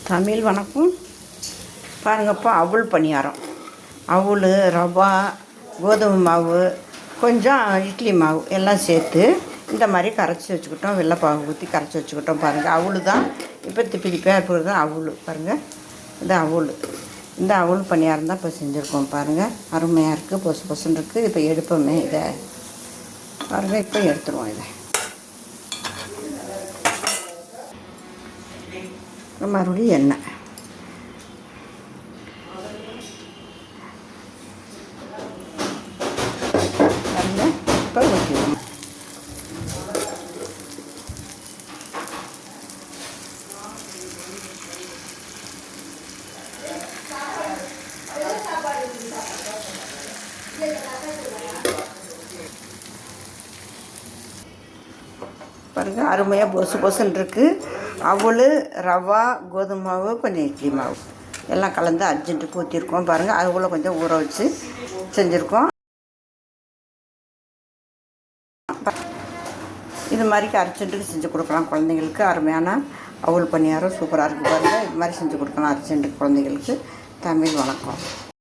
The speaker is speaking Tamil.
தமிழ் வணக்கம். பாருங்கப்பா, அவுள் பணியாரம். அவுள், ரவா, கோதுமை மாவு, கொஞ்சம் இட்லி மாவு எல்லாம் சேர்த்து இந்த மாதிரி கரைச்சி வச்சுக்கிட்டோம். வெள்ளைப்பாகு ஊற்றி கரைச்சி வச்சுக்கிட்டோம். பாருங்கள், அவுள் தான் இப்போ திப்பிதிப்பியாக இருக்கிறது தான் அவுள். பாருங்கள், இந்த அவுள், இந்த அவுள் பணியாரம் தான் இப்போ செஞ்சுருக்கோம். பாருங்கள், அருமையாக இருக்குது, பொசு பொசுன்னு இருக்குது. இப்போ எடுப்போமே இதை. பாருங்கள், இப்போ எடுத்துருவோம் இதை. மறுபடியும் எண்ணெய். பாருங்கள், இப்போ ஊற்றிடுவோம். பாருங்கள், அருமையாக பொசு பொசுன்னு இருக்குது. அவுள், ரவா, கோதுமை மாவு, கொஞ்சம் இட்லி மாவு எல்லாம் கலந்து அர்ஜென்ட்டுக்கு ஊற்றிருக்கோம். பாருங்கள், அதுக்குள்ளே கொஞ்சம் ஊற வச்சு செஞ்சுருக்கோம். இது மாதிரிக்கு அர்ஜென்ட்டுக்கு செஞ்சு கொடுக்கலாம் குழந்தைங்களுக்கு. அருமையான அவுள் பணியாரம் சூப்பராக இருக்குது. பாருங்கள், இது மாதிரி செஞ்சு கொடுக்கலாம் அர்ஜென்ட்டுக்கு குழந்தைங்களுக்கு. தமிழ் வணக்கம்.